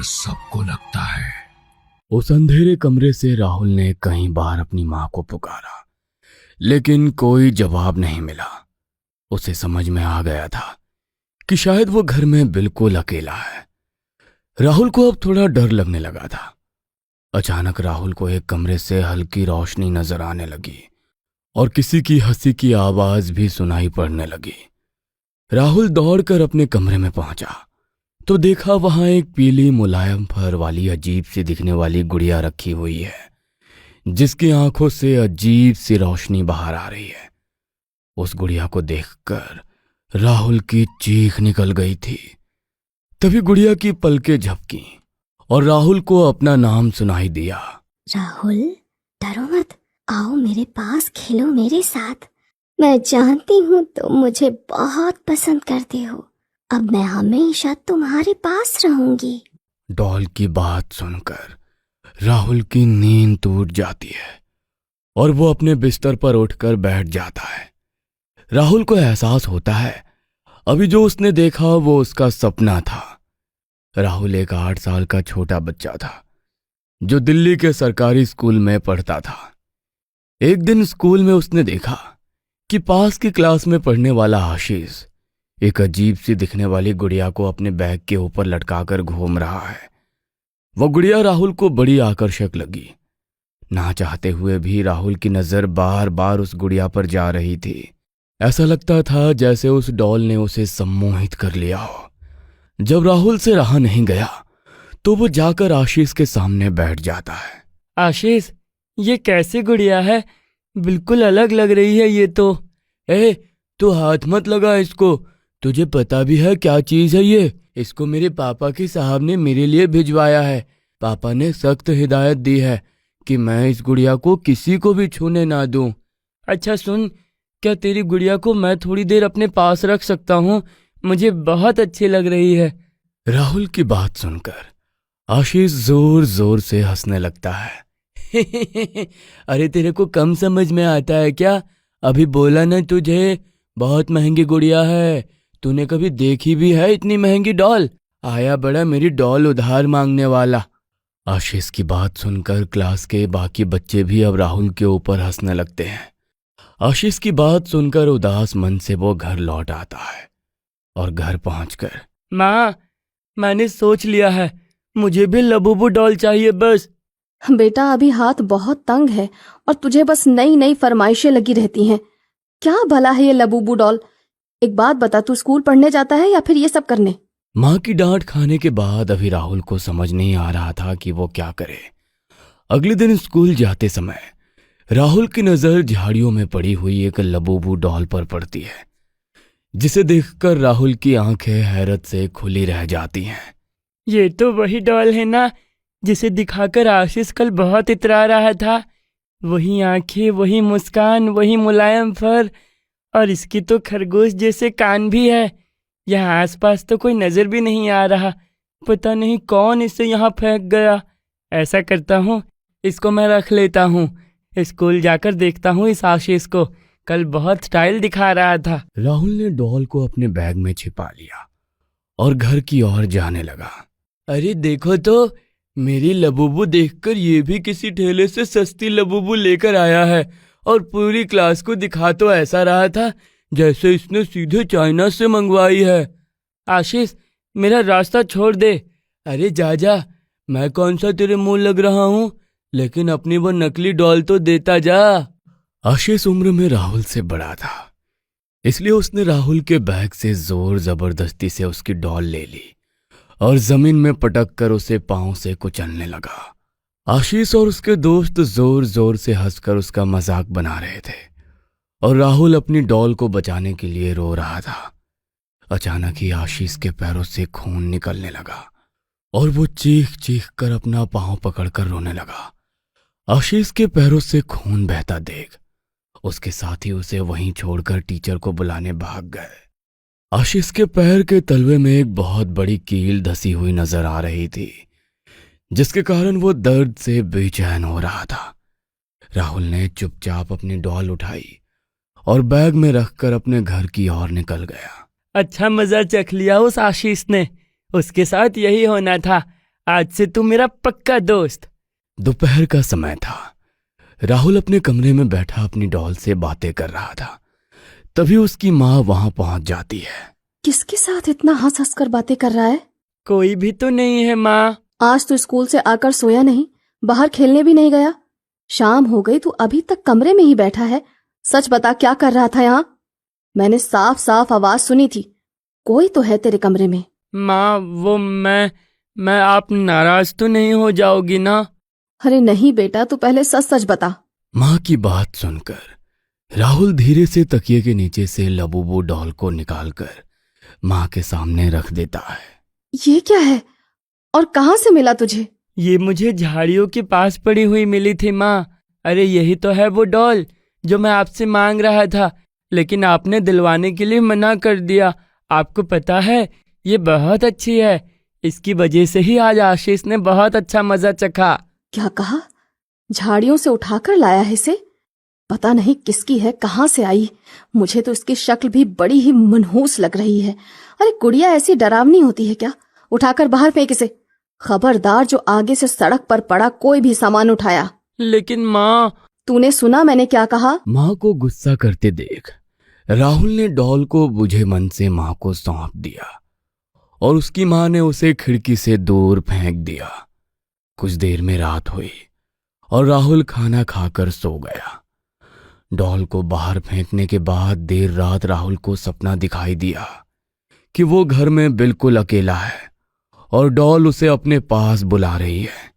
सबको लगता है। उस अंधेरे कमरे से राहुल ने कई बार अपनी मां को पुकारा, लेकिन कोई जवाब नहीं मिला। उसे समझ में आ गया था कि शायद वो घर में बिल्कुल अकेला है। राहुल को अब थोड़ा डर लगने लगा था। अचानक राहुल को एक कमरे से हल्की रोशनी नजर आने लगी और किसी की हंसी की आवाज भी सुनाई पड़ने लगी। राहुल दौड़कर अपने कमरे में पहुंचा तो देखा वहां एक पीली मुलायम फर वाली अजीब सी दिखने वाली गुड़िया रखी हुई है, जिसकी आंखों से अजीब सी रोशनी बाहर आ रही है। उस गुड़िया को देखकर राहुल की चीख निकल गई थी। तभी गुड़िया की पलकें झपकी और राहुल को अपना नाम सुनाई दिया। राहुल, डरो मत, आओ मेरे पास, खेलो मेरे साथ। मैं जानती हूँ तुम मुझे बहुत पसंद करते हो। अब मैं हमेशा तुम्हारे पास रहूंगी। डॉल की बात सुनकर राहुल की नींद टूट जाती है और वो अपने बिस्तर पर उठकर बैठ जाता है। राहुल को एहसास होता है अभी जो उसने देखा वो उसका सपना था। राहुल एक 8 साल का छोटा बच्चा था जो दिल्ली के सरकारी स्कूल में पढ़ता था। एक दिन स्कूल में उसने देखा कि पास की क्लास में पढ़ने वाला आशीष एक अजीब सी दिखने वाली गुड़िया को अपने बैग के ऊपर लटकाकर घूम रहा है। वो गुड़िया राहुल को बड़ी आकर्षक लगी। ना चाहते हुए भी राहुल की नजर बार बार उस गुड़िया पर जा रही थी। ऐसा लगता था जैसे उस डॉल ने उसे सम्मोहित कर लिया हो। जब राहुल से रहा नहीं गया तो वो जाकर आशीष के सामने बैठ जाता है। आशीष, ये कैसी गुड़िया है? बिल्कुल अलग लग रही है ये तो। तू हाथ मत लगा इसको। तुझे पता भी है क्या चीज है ये? इसको मेरे पापा की साहब ने मेरे लिए भिजवाया है। पापा ने सख्त हिदायत दी है कि मैं इस गुड़िया को किसी को भी छूने ना दूं। अच्छा सुन, क्या तेरी गुड़िया को मैं थोड़ी देर अपने पास रख सकता हूँ? मुझे बहुत अच्छी लग रही है। राहुल की बात सुनकर आशीष जोर जोर से हंसने लगता है। अरे तेरे को कम समझ में आता है क्या? अभी बोला ना तुझे, बहुत महंगी गुड़िया है। तूने कभी देखी भी है इतनी महंगी डॉल? आया बड़ा मेरी डॉल उधार मांगने वाला। आशीष की बात सुनकर क्लास के बाकी बच्चे भी अब राहुल के ऊपर हंसने लगते हैं। आशीष की बात सुनकर उदास मन से वो घर लौट आता है और घर पहुंचकर, माँ, मैंने सोच लिया है, मुझे भी लबूबू डॉल चाहिए बस। बेटा, अभी हाथ बहुत तंग है और तुझे बस नई नई फरमाइशें लगी रहती हैं। क्या भला है ये लबूबू डॉल? एक बात बता, तू स्कूल पढ़ने जाता है या फिर ये सब करने? माँ की डांट खाने के बाद अभी राहुल को समझ नहीं आ रहा था कि वो क्या करे। अगले दिन स्कूल जाते समय राहुल की नजर झाड़ियों में पड़ी हुई एक लबूबू डॉल पर पड़ती है, जिसे देखकर राहुल की आंखें हैरत से खुली रह जाती हैं। ये तो वही डॉल है ना जिसे दिखाकर आशीष कल बहुत इतरा रहा था। वही आंखें, वही मुस्कान, वही मुलायम फर, और इसकी तो खरगोश जैसे कान भी है। यहाँ आसपास तो कोई नजर भी नहीं आ रहा। पता नहीं कौन इसे यहाँ फेंक गया। ऐसा करता हूँ, इसको मैं रख लेता हूँ। स्कूल जाकर देखता हूँ इस आशीष को, कल बहुत स्टाइल दिखा रहा था। राहुल ने डॉल को अपने बैग में छिपा लिया और घर की ओर जाने लगा। अरे देखो तो, मेरी लबूबू देखकर ये भी किसी ठेले से सस्ती लबूबू लेकर आया है और पूरी क्लास को दिखा तो ऐसा रहा था जैसे इसने सीधे चाइना से मंगवाई है। आशीष, मेरा रास्ता छोड़ दे। अरे जा, मैं कौन सा तेरे मुंह लग रहा हूँ, लेकिन अपनी वो नकली डॉल तो देता जा। आशीष उम्र में राहुल से बड़ा था, इसलिए उसने राहुल के बैग से जोर जबरदस्ती से उसकी डॉल ले ली और जमीन में पटक कर उसे पांव से कुचलने लगा। आशीष और उसके दोस्त जोर जोर से हंसकर उसका मजाक बना रहे थे और राहुल अपनी डॉल को बचाने के लिए रो रहा था। अचानक ही आशीष के पैरों से खून निकलने लगा और वो चीख चीख कर अपना पांव पकड़कर रोने लगा। आशीष के पैरों से खून बहता देख उसके साथी उसे वहीं छोड़कर टीचर को बुलाने भाग गए। आशीष के पैर के तलवे में एक बहुत बड़ी कील धसी हुई नजर आ रही थी, जिसके कारण वो दर्द से बेचैन हो रहा था। राहुल ने चुपचाप अपनी डॉल उठाई और बैग में रखकर अपने घर की ओर निकल गया। अच्छा मजा चख लिया उस आशीष ने, उसके साथ यही होना था। आज से तू मेरा पक्का दोस्त। दोपहर का समय था। राहुल अपने कमरे में बैठा अपनी डॉल से बातें कर रहा था। तभी उसकी माँ वहां पहुंच जाती है। किसके साथ इतना हंस हंस कर बातें कर रहा है? कोई भी तो नहीं है माँ। आज तो स्कूल से आकर सोया नहीं, बाहर खेलने भी नहीं गया। शाम हो गई, तू अभी तक कमरे में ही बैठा है। सच बता, क्या कर रहा था यहाँ? मैंने साफ साफ आवाज सुनी थी। कोई तो है तेरे कमरे में। माँ वो मैं आप नाराज तो नहीं हो जाओगी ना? अरे नहीं बेटा, तू पहले सच सच बता। माँ की बात सुनकर राहुल धीरे से तकिए के नीचे से लबूबू डॉल को निकालकर माँ के सामने रख देता है। ये क्या है और कहाँ से मिला तुझे? ये मुझे झाड़ियों के पास पड़ी हुई मिली थी माँ। अरे यही तो है वो डॉल जो मैं आपसे मांग रहा था, लेकिन आपने दिलवाने के लिए मना कर दिया। आपको पता है ये बहुत अच्छी है, इसकी वजह से ही आज आशीष ने बहुत अच्छा मजा चखा। क्या कहा? झाड़ियों से उठाकर लाया है इसे? पता नहीं किसकी है, कहाँ से आई। मुझे तो इसकी शक्ल भी बड़ी ही मनहूस लग रही है। अरे गुड़िया ऐसी डरावनी होती है क्या? उठाकर बाहर फेंक इसे। खबरदार, जो आगे से सड़क पर पड़ा कोई भी सामान उठाया। लेकिन माँ। तूने सुना मैंने क्या कहा? माँ को गुस्सा करते देख राहुल ने डॉल को बुझे मन से माँ को सौंप दिया और उसकी माँ ने उसे खिड़की से दूर फेंक दिया। कुछ देर में रात हुई और राहुल खाना खाकर सो गया। डॉल को बाहर फेंकने के बाद देर रात राहुल को सपना दिखाई दिया कि वो घर में बिल्कुल अकेला है और डॉल उसे अपने पास बुला रही है।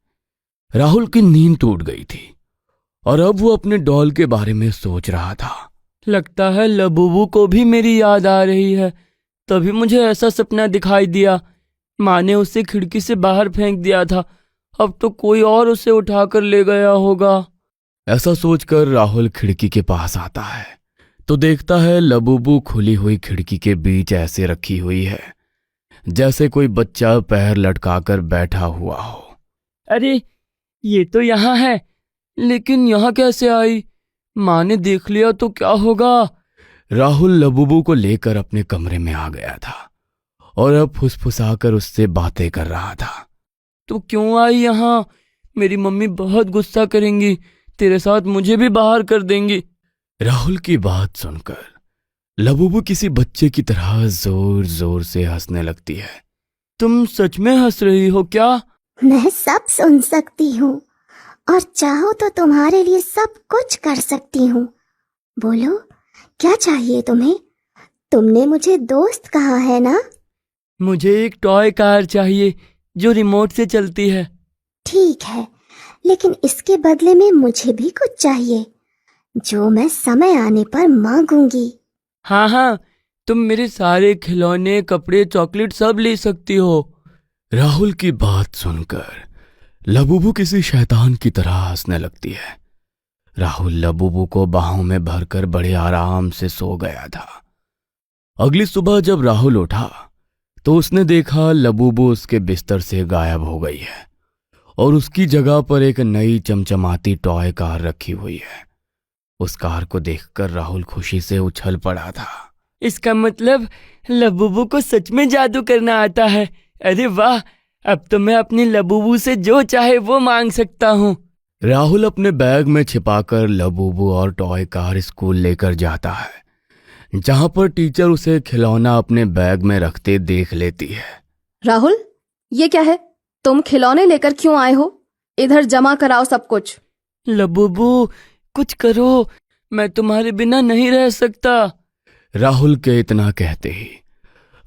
राहुल की नींद टूट गई थी और अब वो अपने डॉल के बारे में सोच रहा था। लगता है लबूबू को भी मेरी याद आ रही है, तभी मुझे ऐसा सपना दिखाई दिया। माँ ने उसे खिड़की से बाहर फेंक दिया था, अब तो कोई और उसे उठाकर ले गया होगा। ऐसा सोचकर राहुल खिड़की के पास आता है तो देखता है लबूबू खुली हुई खिड़की के बीच ऐसे रखी हुई है जैसे कोई बच्चा पैर लटकाकर बैठा हुआ हो। अरे ये तो यहाँ है, लेकिन यहाँ कैसे आई? माँ ने देख लिया तो क्या होगा? राहुल लबूबू को लेकर अपने कमरे में आ गया था और अब फुसफुसाकर उससे बातें कर रहा था। तो क्यों आई यहाँ? मेरी मम्मी बहुत गुस्सा करेंगी, तेरे साथ मुझे भी बाहर कर देंगी। राहुल की बात सुनकर लबूबू किसी बच्चे की तरह जोर जोर से हंसने लगती है। तुम सच में हंस रही हो क्या? मैं सब सुन सकती हूँ और चाहो तो तुम्हारे लिए सब कुछ कर सकती हूँ। बोलो, क्या चाहिए तुम्हें? तुमने मुझे दोस्त कहा है ना? मुझे एक टॉय कार चाहिए जो रिमोट से चलती है। ठीक है, लेकिन इसके बदले में मुझे भी कुछ चाहिए जो मैं समय आने पर मांगूंगी। हाँ हाँ, तुम मेरे सारे खिलौने, कपड़े, चॉकलेट सब ले सकती हो। राहुल की बात सुनकर लबूबू किसी शैतान की तरह हंसने लगती है। राहुल लबूबू को बाहों में भरकर बड़े आराम से सो गया था। अगली सुबह जब राहुल उठा तो उसने देखा लबूबू उसके बिस्तर से गायब हो गई है और उसकी जगह पर एक नई चमचमाती टॉय कार रखी हुई है। उस कार को देखकर राहुल खुशी से उछल पड़ा था। इसका मतलब लबूबू को सच में जादू करना आता है। अरे वाह, अब तो मैं अपनी लबूबू से जो चाहे वो मांग सकता हूँ। राहुल अपने बैग में छिपाकर लबूबू और टॉय कार स्कूल लेकर जाता है, जहां पर टीचर उसे खिलौना अपने बैग में रखते देख लेती है। राहुल, ये क्या है? तुम खिलौने लेकर क्यों आए हो? इधर जमा कराओ सब कुछ। लबूबू कुछ करो, मैं तुम्हारे बिना नहीं रह सकता। राहुल के इतना कहते ही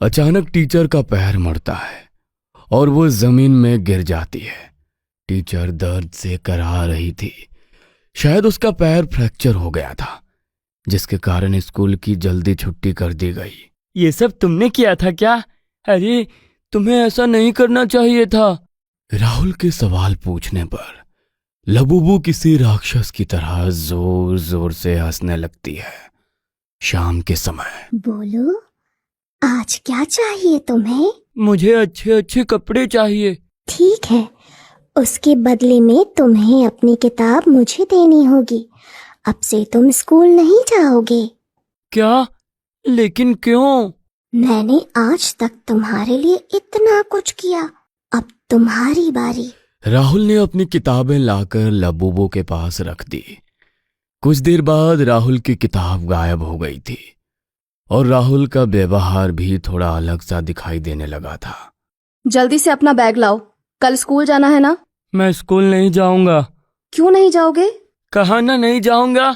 अचानक टीचर का पैर मुड़ता है और वो जमीन में गिर जाती है। टीचर दर्द से करा रही थी। शायद उसका पैर फ्रैक्चर हो गया था, जिसके कारण स्कूल की जल्दी छुट्टी कर दी गई। ये सब तुमने किया था क्या? अरे तुम्हें ऐसा नहीं करना चाहिए था। राहुल के सवाल पूछने पर लबूबू किसी राक्षस की तरह जोर जोर से हंसने लगती है। शाम के समय बोलो, आज क्या चाहिए तुम्हें? मुझे अच्छे अच्छे कपड़े चाहिए। ठीक है, उसके बदले में तुम्हें अपनी किताब मुझे देनी होगी। अब से तुम स्कूल नहीं जाओगे। क्या? लेकिन क्यों? मैंने आज तक तुम्हारे लिए इतना कुछ किया, अब तुम्हारी बारी। राहुल ने अपनी किताबें लाकर लबूबू के पास रख दी। कुछ देर बाद राहुल की किताब गायब हो गई थी और राहुल का व्यवहार भी थोड़ा अलग सा दिखाई देने लगा था। जल्दी से अपना बैग लाओ, कल स्कूल जाना है ना? मैं स्कूल नहीं जाऊंगा। क्यों नहीं जाओगे? कहा ना नहीं जाऊंगा।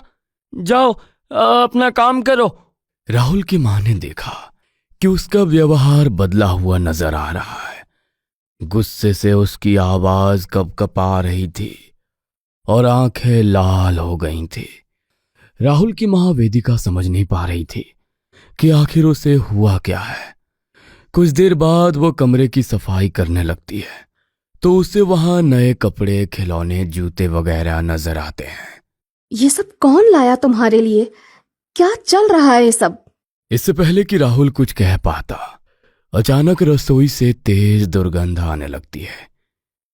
जाओ अपना काम करो। राहुल की मां ने देखा कि उसका व्यवहार बदला हुआ नजर आ रहा है। गुस्से से उसकी आवाज कपकपा रही थी और आंखें लाल हो गई थी। राहुल की मां वेदिका समझ नहीं पा रही थी कि आखिर उसे हुआ क्या है। कुछ देर बाद वो कमरे की सफाई करने लगती है तो उसे वहां नए कपड़े, खिलौने, जूते वगैरह नजर आते हैं। ये सब कौन लाया तुम्हारे लिए? क्या चल रहा है ये सब? इससे पहले कि राहुल कुछ कह पाता, अचानक रसोई से तेज दुर्गंध आने लगती है।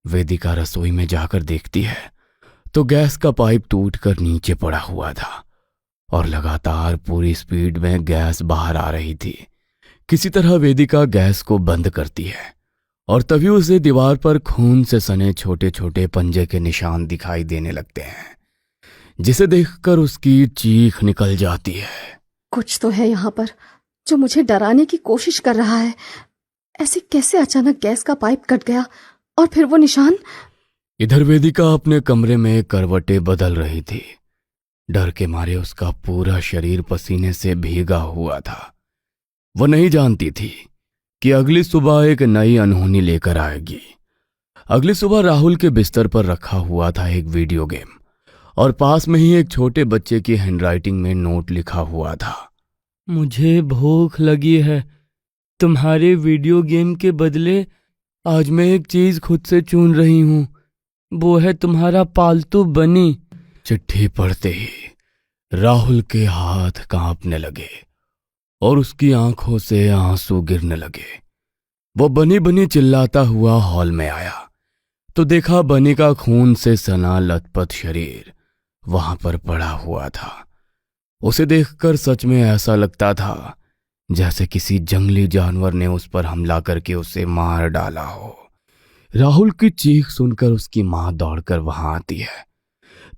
वेदिका रसोई में जाकर देखती है तो गैस का पाइप टूटकर नीचे पड़ा हुआ था और लगातार पूरी स्पीड में गैस बाहर आ रही थी। किसी तरह वेदिका गैस को बंद करती है और तभी उसे दीवार पर खून से सने छोटे छोटे पंजे के निशान दिखाई देने लगते हैं, जिसे देखकर उसकी चीख निकल जाती है। कुछ तो है यहाँ पर जो मुझे डराने की कोशिश कर रहा है। ऐसे कैसे अचानक गैस का पाइप कट गया और फिर वो निशान? इधर वेदिका अपने कमरे में करवटें बदल रही थी। डर के मारे उसका पूरा शरीर पसीने से भीगा हुआ था। वो नहीं जानती थी कि अगली सुबह एक नई अनहोनी लेकर आएगी। अगली सुबह राहुल के बिस्तर पर रखा हुआ था एक वीडियो गेम और पास में ही एक छोटे बच्चे की हैंडराइटिंग में नोट लिखा हुआ था। मुझे भूख लगी है। तुम्हारे वीडियो गेम के बदले आज मैं एक चीज खुद से चुन रही हूँ। वो है तुम्हारा पालतू बनी। चिट्ठी पढ़ते ही राहुल के हाथ कांपने लगे और उसकी आंखों से आंसू गिरने लगे। वो बनी बनी चिल्लाता हुआ हॉल में आया तो देखा बनी का खून से सना लथपथ शरीर वहां पर पड़ा हुआ था। उसे देखकर सच में ऐसा लगता था जैसे किसी जंगली जानवर ने उस पर हमला करके उसे मार डाला हो। राहुल की चीख सुनकर उसकी मां दौड़कर वहां आती है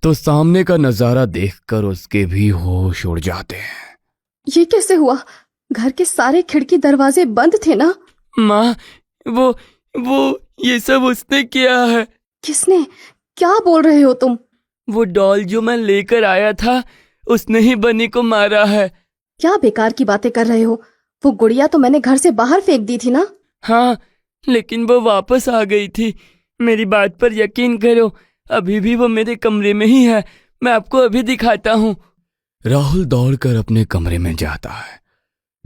तो सामने का नजारा देखकर उसके भी होश उड़ जाते हैं। ये कैसे हुआ? घर के सारे खिड़की दरवाजे बंद थे ना? माँ, वो ये सब उसने किया है। किसने? क्या बोल रहे हो तुम? वो डॉल जो मैं लेकर आया था उसने ही बनी को मारा है। क्या बेकार की बातें कर रहे हो? वो गुड़िया तो मैंने घर से बाहर फेंक दी थी ना? हाँ, लेकिन वो वापस आ गई थी। मेरी बात पर यकीन करो, अभी भी वो मेरे कमरे में ही है। मैं आपको अभी दिखाता हूँ। राहुल दौड़कर अपने कमरे में जाता है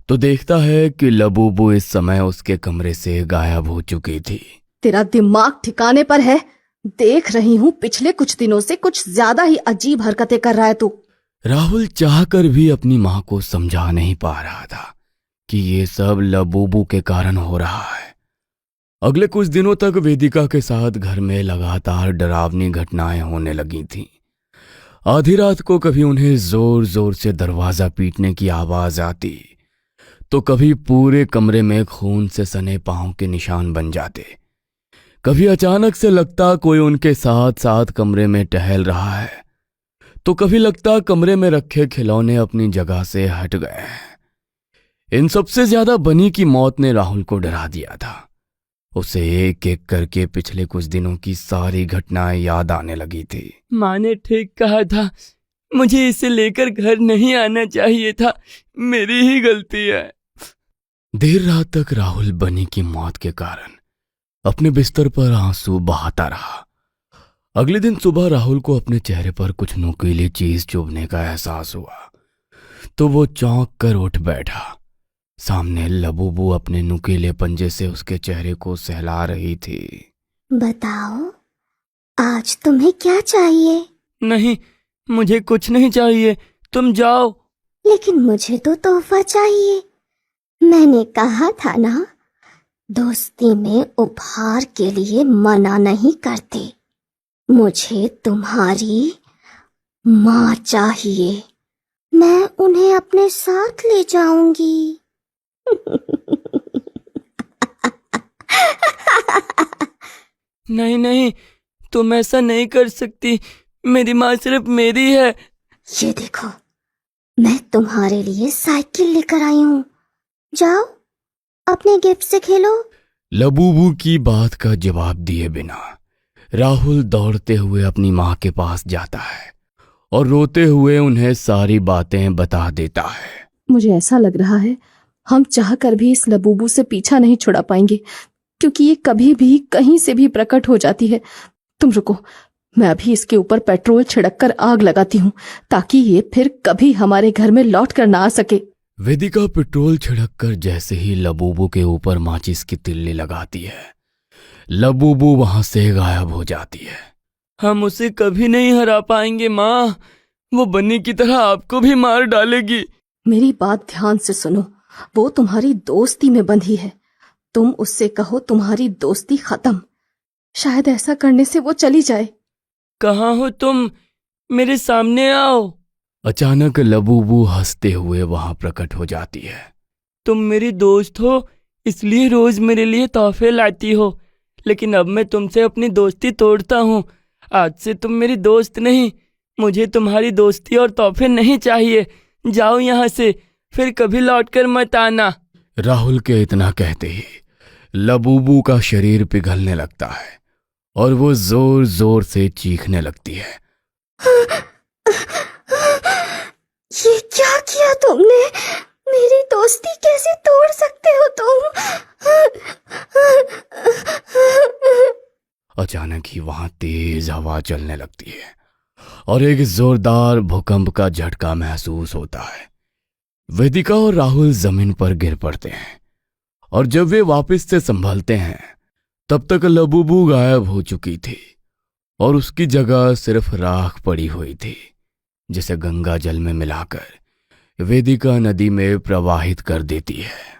तो देखता है कि लबूबू इस समय उसके कमरे से गायब हो चुकी थी। तेरा दिमाग ठिकाने पर है? देख रही हूँ पिछले कुछ दिनों से कुछ ज्यादा ही अजीब हरकतें कर रहा है तू। राहुल चाहकर भी अपनी मां को समझा नहीं पा रहा था कि ये सब लबूबू के कारण हो रहा है। अगले कुछ दिनों तक वेदिका के साथ घर में लगातार डरावनी घटनाएं होने लगी थीं। आधी रात को कभी उन्हें जोर जोर से दरवाजा पीटने की आवाज आती तो कभी पूरे कमरे में खून से सने पांव के निशान बन जाते। कभी अचानक से लगता कोई उनके साथ साथ कमरे में टहल रहा है तो कभी लगता कमरे में रखे खिलौने अपनी जगह से हट गए हैं। इन सबसे ज्यादा बनी की मौत ने राहुल को डरा दिया था। उसे एक एक करके पिछले कुछ दिनों की सारी घटनाएं याद आने लगी थी। माँ ने ठीक कहा था, मुझे इसे लेकर घर नहीं आना चाहिए था। मेरी ही गलती है। देर रात तक राहुल बनी की मौत के कारण अपने बिस्तर पर आंसू बहाता रहा। अगले दिन सुबह राहुल को अपने चेहरे पर कुछ नुकीली चीज चुभने का एहसास हुआ तो वो चौंक कर उठ बैठा। सामने लबूबू अपने नुकीले पंजे से उसके चेहरे को सहला रही थी। बताओ, आज तुम्हें क्या चाहिए? नहीं, मुझे कुछ नहीं चाहिए। तुम जाओ। लेकिन मुझे तो तोहफा चाहिए। मैंने कहा था ना, दोस्ती में उपहार के लिए मना नहीं करते। मुझे तुम्हारी माँ चाहिए। मैं उन्हें अपने साथ ले जाऊंगी। नहीं नहीं, तुम ऐसा नहीं कर सकती। मेरी माँ सिर्फ मेरी है। ये देखो, मैं तुम्हारे लिए साइकिल लेकर आई हूँ। जाओ, अपने गिफ्ट से खेलो। लबूबू की बात का जवाब दिए बिना राहुल दौड़ते हुए अपनी माँ के पास जाता है और रोते हुए उन्हें सारी बातें बता देता है। मुझे ऐसा लग रहा है हम चाहकर भी इस लबूबू से पीछा नहीं छुड़ा पाएंगे, क्योंकि ये कभी भी कहीं से भी प्रकट हो जाती है। तुम रुको, मैं अभी इसके ऊपर पेट्रोल छिड़क कर आग लगाती हूँ, ताकि ये फिर कभी हमारे घर में लौट कर ना आ सके। वेदिका पेट्रोल छिड़क कर जैसे ही लबूबू के ऊपर माचिस की तिल्ली लगाती है, लबूबू वहां से गायब हो जाती है। हम उसे कभी नहीं हरा पाएंगे माँ। वो बन्नी की तरह आपको भी मार डालेगी। मेरी बात ध्यान से सुनो, वो तुम्हारी दोस्ती में बंधी है। तुम उससे कहो तुम्हारी दोस्ती खत्म। शायद ऐसा करने से वो चली जाए। कहाँ हो तुम? मेरे सामने आओ। अचानक लबूबू हंसते हुए वहां प्रकट हो जाती है। तुम मेरी दोस्त हो, इसलिए रोज मेरे लिए तोहफे लाती हो, लेकिन अब मैं तुमसे अपनी दोस्ती तोड़ता हूँ। आज से तुम मेरी दोस्त नहीं। मुझे तुम्हारी दोस्ती और तोहफे नहीं चाहिए। जाओ यहाँ से, फिर कभी लौटकर मत आना। राहुल के इतना कहते ही लबूबू का शरीर पिघलने लगता है और वो जोर जोर से चीखने लगती है। ये क्या किया तुमने? मेरी दोस्ती कैसे तोड़ सकते हो तुम? अचानक ही वहां तेज हवा चलने लगती है और एक जोरदार भूकंप का झटका महसूस होता है। वेदिका और राहुल जमीन पर गिर पड़ते हैं और जब वे वापस से संभलते हैं तब तक लबूबू गायब हो चुकी थी और उसकी जगह सिर्फ राख पड़ी हुई थी, जिसे गंगा जल में मिलाकर वेदिका नदी में प्रवाहित कर देती है।